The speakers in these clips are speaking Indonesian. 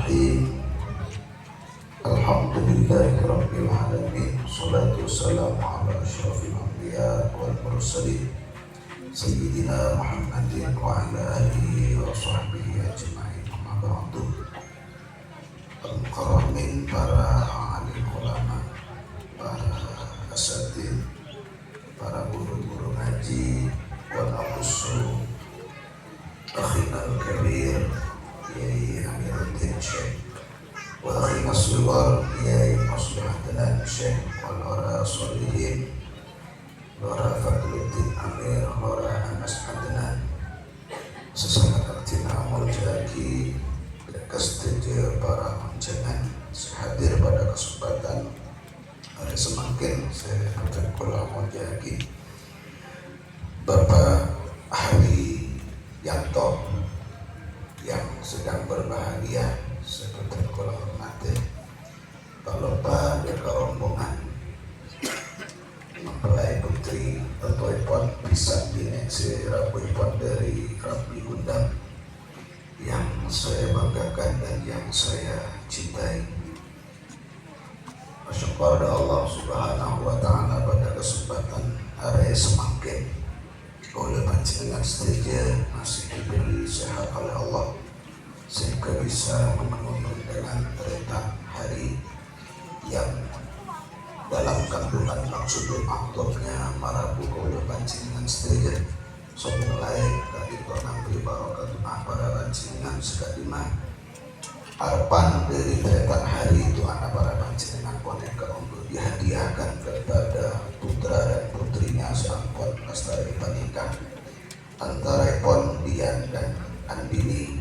Bismillahirrahmanirrahim. Alhamdulillahirabbil alamin. Wassalatu wassalamu ala asyrafil anbiya wal mursalin sayyidina Muhammadin wa ala alihi wa sahbihi ajma'in. Amma ba'du. Al-mukarramin, para alim ulama, para asatidz, para guru-guru ngaji, wal aqusu, akhina al-kabir Kiai Amiruddin Syekh, wa akhina as-sighar Kiai Maslahatul Syekh, wal ora sholihin Lora Fadluddin Amir, Lora Anas Adnan, sesangat artina muljaki kesetuju para unjangan hadir pada kesempatan hari semakin saya berkula muljaki Bapak Hari Yanto yang sedang berbahagia, seperti kula hormati Bapak dan rombongan mempelai putri tentuipun bisa dineksi rabuipun dari Rabi Undang yang saya banggakan dan yang saya cintai. Bersyukur kepada Allah Subhanahu wa Ta'ala pada kesempatan hari semakin oleh panjenengan setia masih diberi sehat oleh Allah sehingga bisa memenuhi dengan perintah hari yang dalam kandungan maksudul maktubnya marabu oleh panjenengan setia semulai dari pengambil barokat para panjenengan sekalimat harapan dari perintah hari itu anak para panjenengan boneka untuk dihadiahkan kepada putra dan putrinya sampun lestari pernikah antara Ipon Dian dan Andini.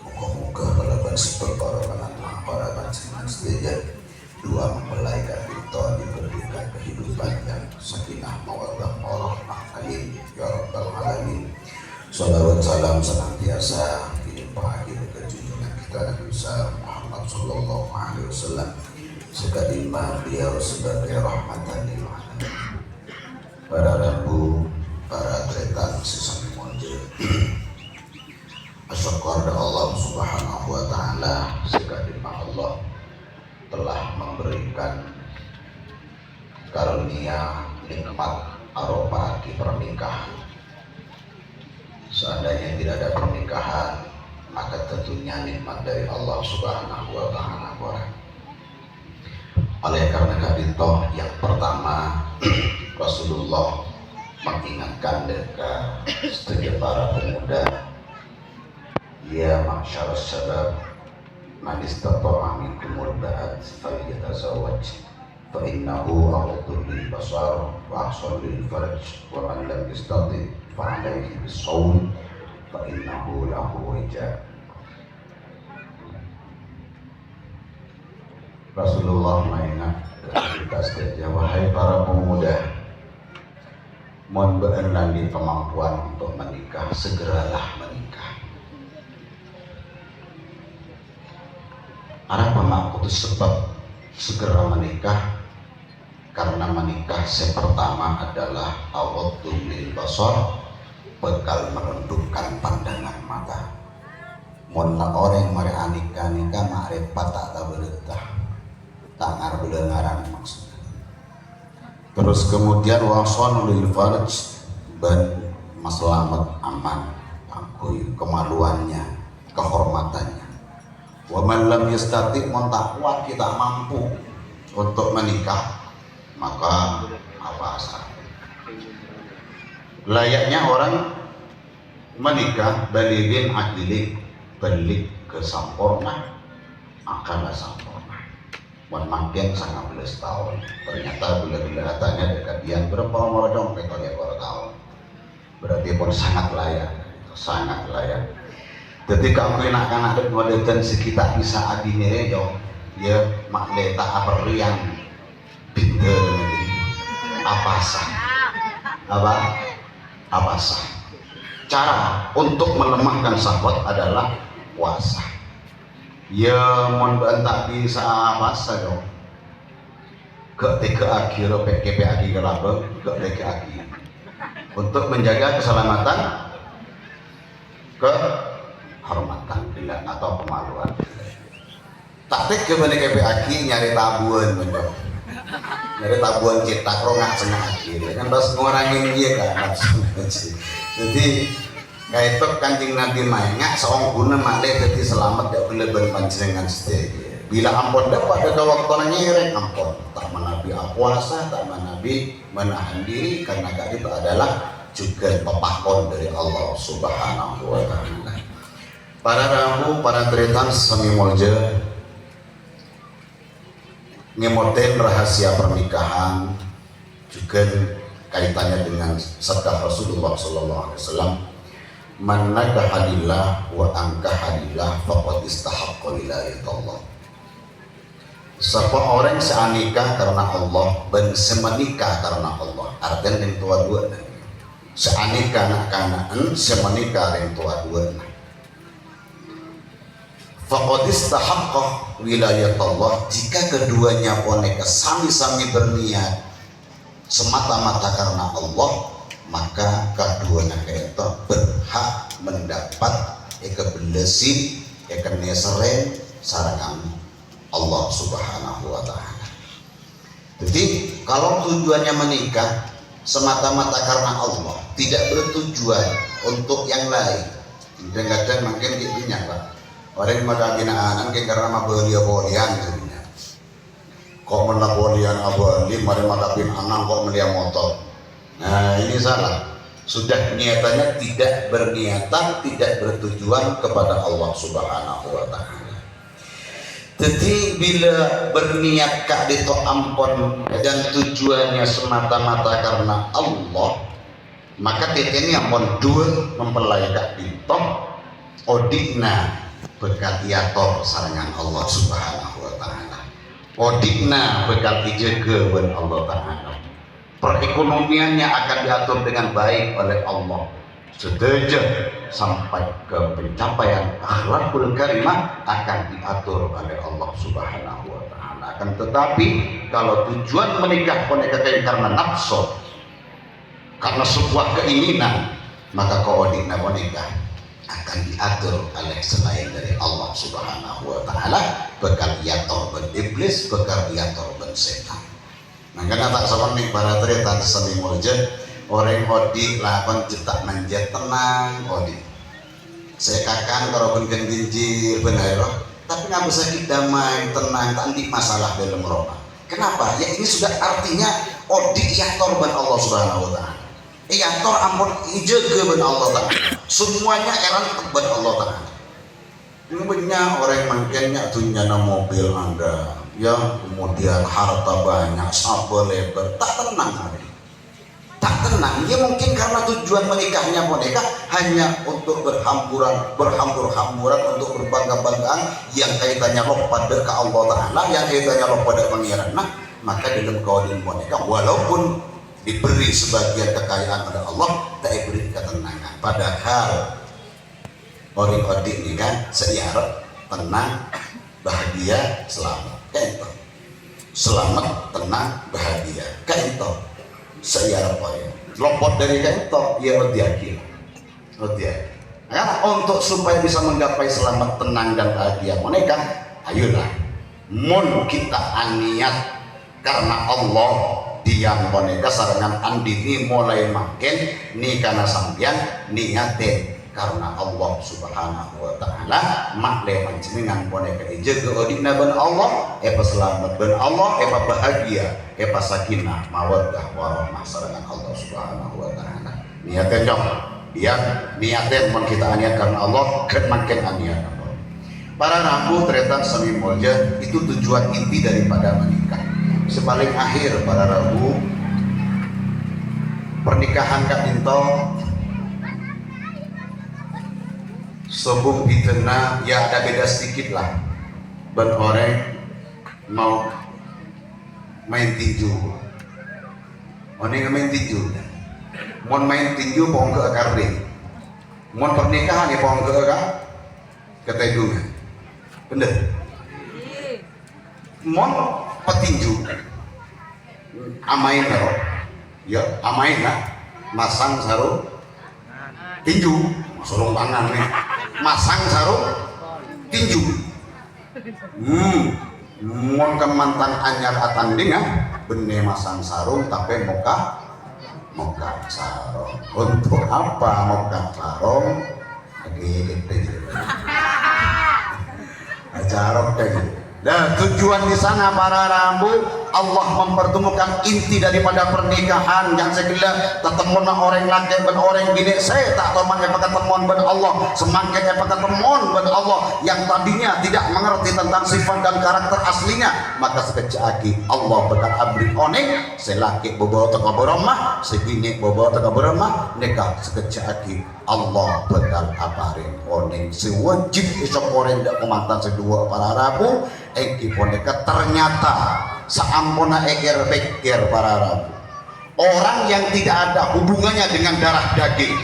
Moga-moga kalaban seperti para panjenengan setia dua mempelai itu diberikan kehidupan yang sakinah mawaddah warahmah. Amin ya rabbal alamin. Shalawat salam senantiasa dilimpah kepada junjungan kita Nabi besar Muhammad sallallahu alaihi wasallam sekalimat beliau sebagai rahmatan lil alamin. Para rabu, para tretan sesami monje, syukur Allah Subhanahu wa Ta'ala sekalimat Allah telah memberikan karunia nikmat arofah pernikahan. Seandainya tidak ada pernikahan, maka tentunya nikmat dari Allah Subhanahu wa Ta'ala. Oleh karena itu yang pertama Rasulullah mengingatkan dekat setiap para pemuda, ya ma'syar syabab, man istata'a minkumul ba'at falyatazawwaj fa innahu aghaddu lil basar wa ahsanu lil farj wa man lam yastati' fa 'alayhi bis-shawm fa innahu lahu wija. Rasulullah mengingat kita sekalian, wahai para pemuda, mohon berenang kemampuan untuk menikah, segeralah menikah. Apa maksud sebab segera menikah? Karena menikah yang pertama adalah aghaddu lil basar, bekal menundukkan pandangan mata. Mun orang mari nikah makrifat tak beretah, tangar belengaran maksudnya. Terus kemudian wason lil farj, dan selamat aman akui kemaluannya, kehormatannya. Wa man lam yastati, tak kuat kita mampu untuk menikah, maka apa asal layaknya orang menikah balighin adili, balik ke sampurna akan sampurna. Wan makin 19 tahun, ternyata bila tanya dekat dia berapa umur dong, petolnya baru tahun, berarti pun sangat layak, sangat layak. Ketika aku enak-enak ada modelan sekitar bisa adinere yo, ya makleta aperian pinter negeri apa sah, apa sah. Cara untuk melemahkan syahwat adalah puasa. Ya mon tak bisa apa sah dong. Ketika akhir PKP akhir kelaba, ketika akhir untuk menjaga keselamatan kehormatan bila atau kemaluan. taktik ke mana KP aki nyari tabuan bener, nyari tabuan cetak rongak senang aki kan pas ngurangin dia kan jadi kayak itu kancing Nabi mainnya seorang guna malih jadi selamat ya kelebihan panjenengan setia bila ampun dapat ada waktu nyirek ampun tak menabi puasa tak menabi menahan diri karena itu adalah juga pepakon dari Allah Subhanahu wa Ta'ala. Para ramu, para tretan sami molje ngemoten rahasia pernikahan juga kaitannya dengan sabda Rasulullah sallallahu alaihi wasallam, man nakahadillah wa angkahadillah faqad istahaqqa wilayatullah. Siapa orang seanikah karena Allah dan semenikah karena Allah, artinya yang tua dua seanikah anak-anakan semenikah yang tua dua faqad istahaqqa wilayatullah. Jika keduanya boneka sami-sami berniat semata-mata karena Allah, maka keduanya itu berhak mendapat kebelesin keneseren sarangan Allah Subhanahu wa Ta'ala. Jadi kalau tujuannya menikah semata-mata karena Allah, tidak bertujuan untuk yang lain, kadang-kadang makin gitunya Pak, orang yang binaan karena mabelia-bolian sebenarnya kok menabolian abali mari makapin anak kok melihat motor. Nah ini salah, sudah niatannya tidak berniatan, tidak bertujuan kepada Allah Subhanahu wa Ta'ala. Jadi bila berniat kak dito ampon dan tujuannya semata-mata karena Allah, maka titeni ampon dua mempelai kak dito odikna bekal iator sarangan Allah Subhanahu wa Ta'ala, odikna bekal dijaga oleh Allah Ta'ala, perekonomiannya akan diatur dengan baik oleh Allah sedejak sampai ke pencapaian akhlakul karimah akan diatur oleh Allah Subhanahu wa Ta'ala. Akan tetapi kalau tujuan menikah karena nafsu, karena sebuah keinginan, maka kodikna menikah akan diatur oleh selain dari Allah Subhanahu wa Ta'ala, bekal diatur ben iblis, bekal diatur ben setan. Makanya tak seperti para tretan seni mulja orang odik lakukan cetak manjat tenang odik saya kakang kalau pengen ginjil benar tapi nggak bisa kita main tenang tak ada masalah dalam rumah. Kenapa? Ya ini sudah artinya odik yator ben Allah Subhanahu wa Ta'ala, yator ampun ijaga ben Allah Ta'ala, semuanya eran ben Allah Ta'ala. Ini banyak orang mangkennya tunyana mobil Anda ya, kemudian harta banyak, sabar lebar, tak tenang hari. Tak tenang, dia mungkin karena tujuan menikahnya boneka hanya untuk berhambur-hamburan untuk berbangga-banggaan yang kaitannya loh pada ke Allah Ta'ala, yang kaitannya loh pada pangeran. Nah, maka dalam kawin boneka walaupun diberi sebagian kekayaan oleh Allah, tak diberi ketenangan. Padahal orang odik ini kan seiarap tenang, bahagia, selamat. Kayak itu. Selamat, tenang, bahagia. Kayak itu. Saya apa ya lopot dari kantor ya berdiakil untuk supaya bisa menggapai selamat tenang dan bahagia menikah ayolah mun kita aniat karena Allah diam menikah sarangan andini mulai makin nih karena sampian niatin karena Allah Subhanahu wa Ta'ala makle panjenengan boneka ijaga odina ben Allah epa selamat ben Allah epa bahagia epa sakinah mawaddah warahmah sarangan Allah Subhanahu wa Ta'ala. Niatin dong dia niatin mun kita aniat karena Allah kan makin aniat Allah. Para rabu tretan sami mulja itu tujuan inti daripada menikah. Sepaling akhir para rabu pernikahan kak dinto sebelum ditena ya ada beda sedikit lah ben orang mau main tinju orang main tinju mau main tinju pohon ke akarding mau pernikahan ya pohon ke ketedungan bener mau petinju amain lah ya amain lah masang sarung tinju sarung tangan nih masang sarung tinju Mun kemantan anyar atandingan bene masang sarung tapi moka sarung. Untuk apa moka sarung? Lagi ajarok tadi. Dan tujuan di sana para rambu Allah mempertemukan inti daripada pernikahan yang segala ketemu orang laki ben orang bini saya tak tahu mana ketemuan ben Allah semakin ketemuan ben Allah yang tadinya tidak mengerti tentang sifat dan karakter aslinya maka sekejap Allah bakal abri oning selaki bobo teka beromah segini bobo teka beromah nikah sekejap Allah bakal aparin oning sewajib isok orang dak komantan sedua para rabu eki boneka ternyata seampuna eker pikir para rabu orang yang tidak ada hubungannya dengan darah daging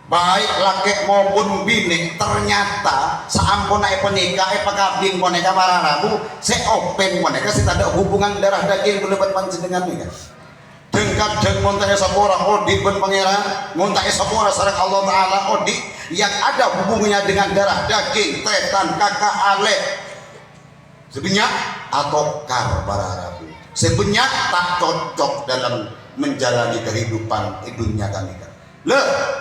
baik laki maupun bini ternyata seampuna penikah pekabing boneka para rabu seopen boneka sih ada hubungan darah daging berlebat panci dengan mereka dengkat deng muntahnya sapora odi ben pangeran muntahnya sapora sarang Allah Ta'ala odi yang ada hubungannya dengan darah daging tretan kakak ale sebenarnya atau kar para rabu sebenarnya tak cocok dalam menjalani kehidupan dunia kami kan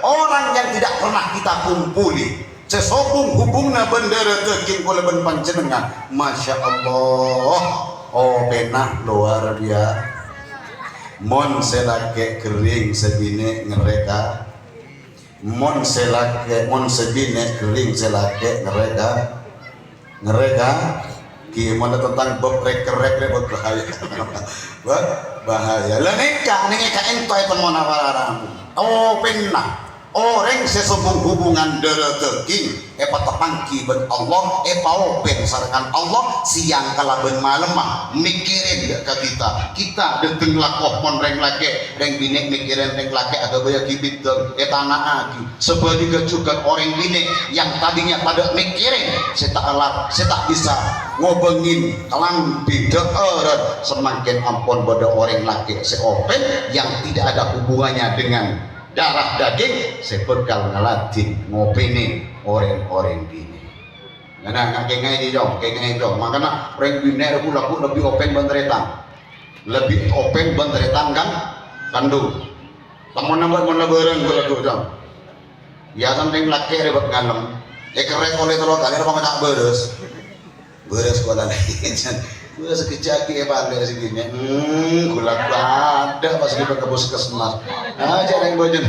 orang yang tidak pernah kita kumpuli sesobung hubungna bendera teking oleh ben panjenengan Masya Allah oh penah luar biasa mon selake kering sebine ngereka mon sebine kering selake ngereka gimana tentang beprek-rek bahaya lah nikah entoy teman para oh penah orang sesebung hubungan darah daging tepangki ben Allah open sarangan Allah siang kala ben malam mah mikirin ke kita deteng lakoh mon reng laki reng bini mikirin reng laki agak banyak kibit tanah aki sebaliknya juga orang bini yang tadinya pada mikirin saya tak bisa ngobengin kelang tidak erat semakin ampun pada orang laki open yang tidak ada hubungannya dengan darah daging saya bekal ngelatih ngopini orang-orang bini karena kayak ini dong makanya orang bini aku laku lebih open benteretan kan kandung teman mana bareng gue laku dong ya sampai laki ribet ngalem kerek oleh telur kali apa tak beres sekolah lagi gue sekejap balik segini gula ada pas kita ke puskesmas aja yang gue jadi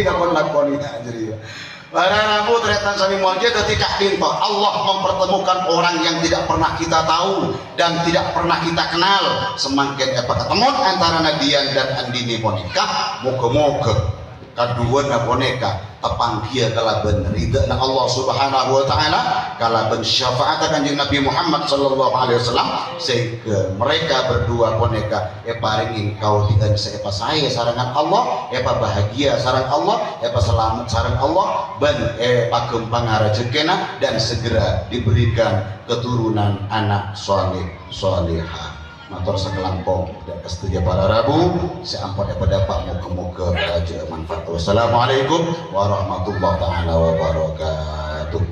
kapan lakoni jadi para rabu ternyata sami moja ketika pintu Allah mempertemukan orang yang tidak pernah kita tahu dan tidak pernah kita kenal semakin ketemu antara Nadian dan Andini Monika moga-moga kedua na boneka tepang dia kalaban ridha na Allah Subhanahu wa Ta'ala kalaban syafaat kanjeng Nabi Muhammad sallallahu alaihi wasallam sehingga mereka berdua boneka paringin kau dian sepa saya sarangan Allah bahagia sarang Allah selamat sarang Allah ban pakem pangarajekena dan segera diberikan keturunan anak salihah motor sekelampong dan kesetuja para rabu seampun daripada Pak moga-moga raja manfaat. Wassalamualaikum warahmatullahi wabarakatuh.